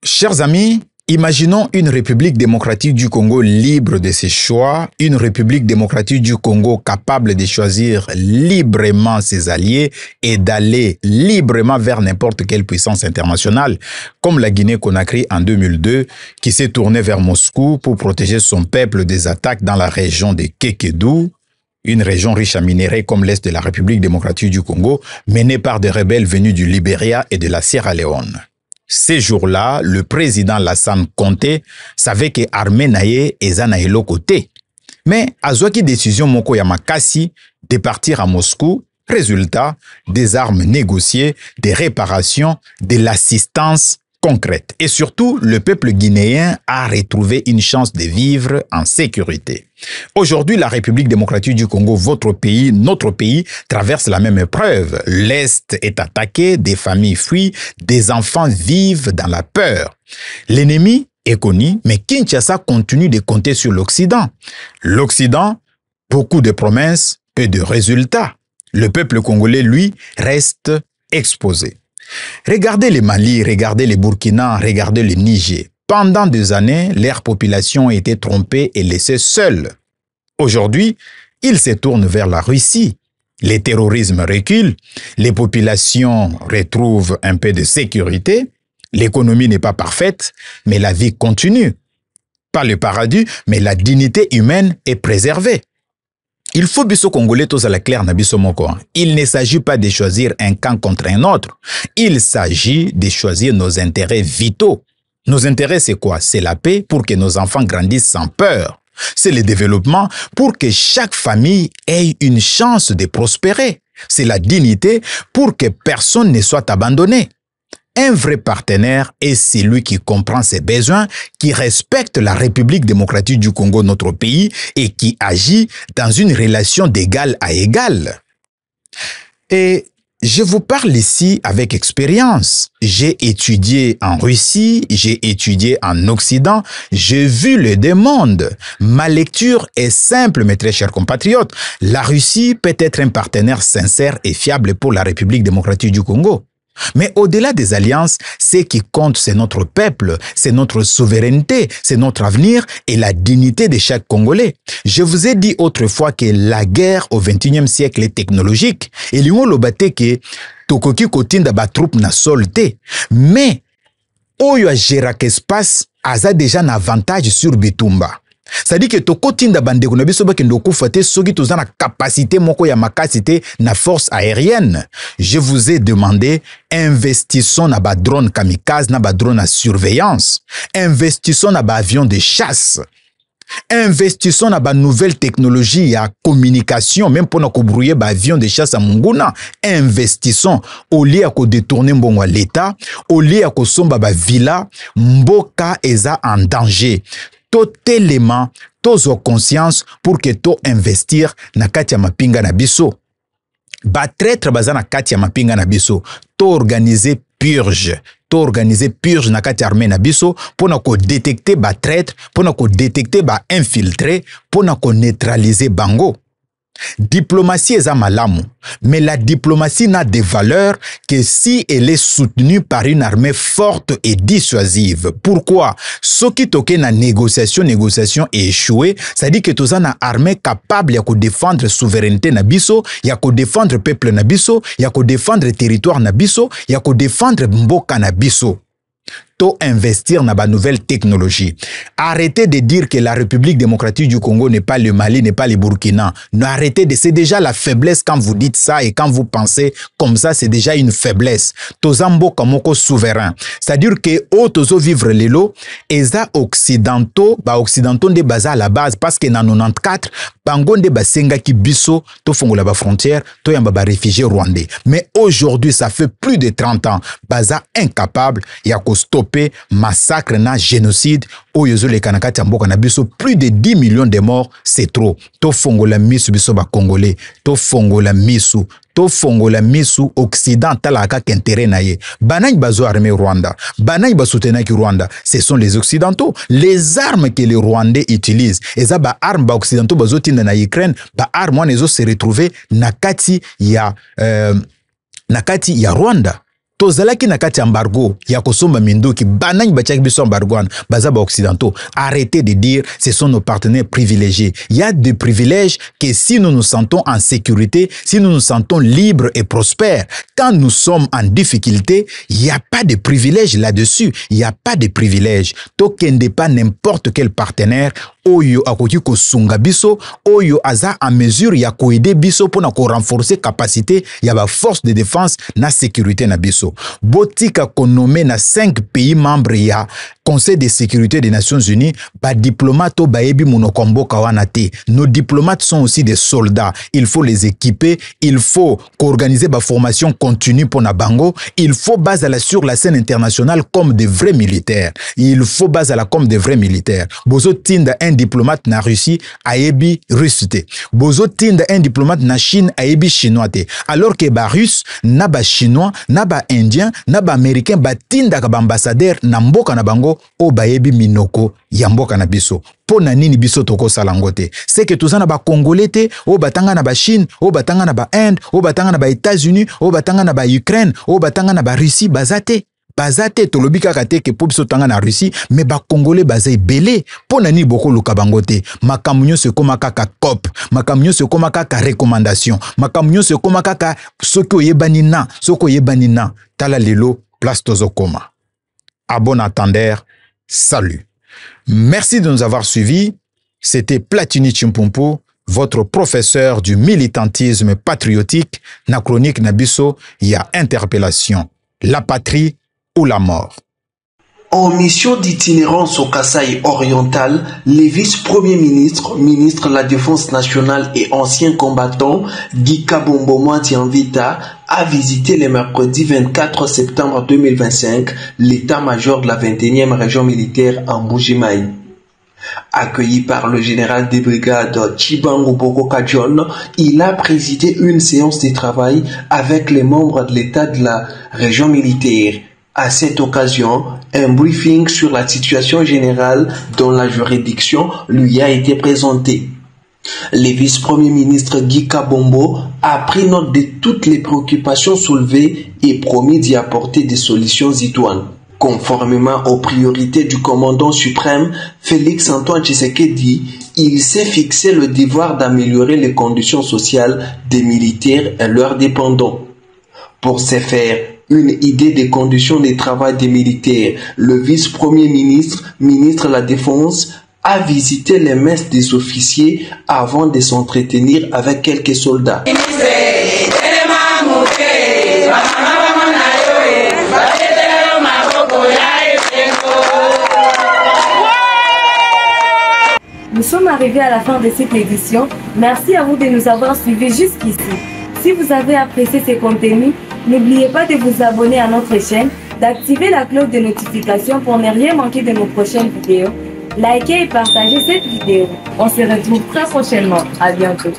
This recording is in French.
Chers amis, imaginons une République démocratique du Congo libre de ses choix, une République démocratique du Congo capable de choisir librement ses alliés et d'aller librement vers n'importe quelle puissance internationale, comme la Guinée-Conakry en 2002, qui s'est tournée vers Moscou pour protéger son peuple des attaques dans la région de Kékédou, une région riche en minéraux comme l'Est de la République démocratique du Congo, menée par des rebelles venus du Libéria et de la Sierra Leone. Ces jours-là, le président Lassane Conté savait que Armée Naye est à côté. Mais azwaki décision moko ya makasi de partir à Moscou. Résultat, des armes négociées, des réparations, de l'assistance concrète. Et surtout, le peuple guinéen a retrouvé une chance de vivre en sécurité. Aujourd'hui, la République démocratique du Congo, votre pays, notre pays, traverse la même épreuve. L'Est est attaqué, des familles fuient, des enfants vivent dans la peur. L'ennemi est connu, mais Kinshasa continue de compter sur l'Occident. L'Occident, beaucoup de promesses, peu de résultats. Le peuple congolais, lui, reste exposé. Regardez les Mali, regardez les Burkina, regardez le Niger. Pendant des années, leur population a été trompée et laissée seule. Aujourd'hui, ils se tournent vers la Russie. Le terrorisme recule, les populations retrouvent un peu de sécurité, l'économie n'est pas parfaite, mais la vie continue. Pas le paradis, mais la dignité humaine est préservée. Il faut biso congolais tous à la claire na biso moko. Il ne s'agit pas de choisir un camp contre un autre. Il s'agit de choisir nos intérêts vitaux. Nos intérêts, c'est quoi? C'est la paix pour que nos enfants grandissent sans peur. C'est le développement pour que chaque famille ait une chance de prospérer. C'est la dignité pour que personne ne soit abandonné. Un vrai partenaire est celui qui comprend ses besoins, qui respecte la République démocratique du Congo, notre pays, et qui agit dans une relation d'égal à égal. Et je vous parle ici avec expérience. J'ai étudié en Russie, j'ai étudié en Occident, j'ai vu les deux mondes. Ma lecture est simple, mes très chers compatriotes. La Russie peut être un partenaire sincère et fiable pour la République démocratique du Congo. Mais au-delà des alliances, ce qui compte, c'est notre peuple, c'est notre souveraineté, c'est notre avenir et la dignité de chaque Congolais. Je vous ai dit autrefois que la guerre au XXIe siècle est technologique. Et l'on l'a battu que tokoki kotinda ba troupe na solte. Mais, oyo a gérak espace, a déjà un avantage sur Bitumba. C'est-à-dire que toko tinda bande kuna biso bakendo kufate soki toza na capacité moko ya makasité na force aérienne. Je vous ai demandé investissons na ba drone kamikaze na ba drone à surveillance. Investissons na ba avion de chasse. Investissons na ba nouvelle technologie ya communication même pour na ko brouiller ba avion de chasse à Munguna. Investissons au lieu à ko détourner mbongo à l'état, au lieu à ko somba ba villa, mboka eza en danger. Totalement, tozo conscience pour que to investir na kati ya mapinga na biso. Ba traître baza na kati ya mapinga na biso. To organiser purge na kati ya armée na biso pour na ko détecter ba traître, pour na ko détecter ba infiltré, pour na ko neutraliser bango. Diplomatie est malamu, mais la diplomatie n'a de valeur que si elle est soutenue par une armée forte et dissuasive. Pourquoi? Ce qui toque na négociation est échoué, ça dit que tu as une armée capable de défendre souveraineté na biso, ya ko défendre peuple na biso, ya ko défendre territoire na biso, ya ko défendre mboka na biso. To investir dans la nouvelle technologie. Arrêtez de dire que la République démocratique du Congo n'est pas le Mali, n'est pas le Burkina. Non, arrêtez de, c'est déjà la faiblesse quand vous dites ça et quand vous pensez comme ça, c'est déjà une faiblesse. Tozambo kamoko souverain. C'est-à-dire que tozo vivre lelo, eza occidentaux de base à la base parce que dans 94, bango de basenga ki biso, to fongola ba frontière, to yamba ba réfugiés rwandais. Mais aujourd'hui, ça fait plus de 30 ans, baza incapable, ya ko stopper massacre na génocide au yozole kanakati mboka na biso, plus de 10 millions de morts, c'est trop. To fongola misu biso ba congolais, to fongola misu occidental aka intérêt na ye. Banany bazo armée Rwanda, banany ba soutenir ki Rwanda, ce sont les occidentaux. Les armes que les Rwandais utilisent, eza ba armes ba occidentaux bazo tinda na Ukraine, ba armes wana ezo se retrouver nakati ya Rwanda. tozalaki na kati embargo ya kosomba minduki banani batiaki biso embargo baza ba occidentaux. Arrêtez de dire ce sont nos partenaires privilégiés. Il y a des privilèges que si nous nous sentons en sécurité, si nous nous sentons libres et prospères, quand nous sommes en difficulté, il n'y a pas de privilèges là-dessus. Il n'y a pas de privilèges. Tokende pas n'importe quel partenaire oyo akoki ko sunga biso, oyo aza en mesure ya ko aider biso pour na ko renforcer capacité ya ba force de défense na sécurité na biso. Botika ko nommé na 5 pays membres ya Conseil de sécurité des Nations Unies, ba diplomate ba yebi monokomboka wana te. Nos diplomates sont aussi des soldats. Il faut les équiper, il faut organiser ba formation continue pour na bango, il faut baser sur la scène internationale comme des vrais militaires. Il faut baser la comme des vrais militaires. Bozo tinda un diplomate na Russie ayebi russe te. Bozo tinda un diplomate na Chine ayebi chinois te. Alors que ba russe, na ba chinois, na ba indien, na ba américain ba tinda ka ba ambassadeur na mboka na bango o bayebi minoko ya mboka na biso. Po na nini biso toko salangote. C'est que tozana ba congolais te, o batanga na ba Chine, o batanga na ba Inde, o batanga na ba États-Unis, o batanga na ba Ukraine, o batanga na ba Russie bazate. Bazate tolobi kaka te ke po biso tanga na Russie, mais ba congolais bazai belé. Po na nini boko luka bangote. Makamunyo se koma kaka COP, makamunyo se koma kaka recommandation, makamunyo se koma kaka soko yebani na, soko yebani na. Tala lelo place tozo koma. À bon entendeur, salut. Merci de nous avoir suivis. C'était Platini Chimpumpu, votre professeur du militantisme patriotique. Na chronique Nabiso, il y a interpellation. La patrie ou la mort. En mission d'itinérance au Kasaï oriental, les vice-premiers ministres, ministre de la Défense nationale et ancien combattant, Guy Kabombo Mwanti-Anvita, a visité le mercredi 24 septembre 2025 l'état-major de la 21e région militaire en Mbujimayi. Accueilli par le général des brigades Chibangu Boko Kadjon, il a présidé une séance de travail avec les membres de l'état de la région militaire. À cette occasion, un briefing sur la situation générale dans la juridiction lui a été présenté. Le vice-premier ministre Guy Kabombo a pris note de toutes les préoccupations soulevées et promis d'y apporter des solutions idoines. Conformément aux priorités du commandant suprême, Félix Antoine Tshisekedi, il s'est fixé le devoir d'améliorer les conditions sociales des militaires et leurs dépendants. Pour ce faire, une idée des conditions de travail des militaires, le vice-premier ministre, ministre de la Défense, a visité les messes des officiers avant de s'entretenir avec quelques soldats. Nous sommes arrivés à la fin de cette édition. Merci à vous de nous avoir suivis jusqu'ici. Si vous avez apprécié ces contenus, n'oubliez pas de vous abonner à notre chaîne, d'activer la cloche de notification pour ne rien manquer de nos prochaines vidéos. Likez et partagez cette vidéo. On se retrouve très prochainement. À bientôt.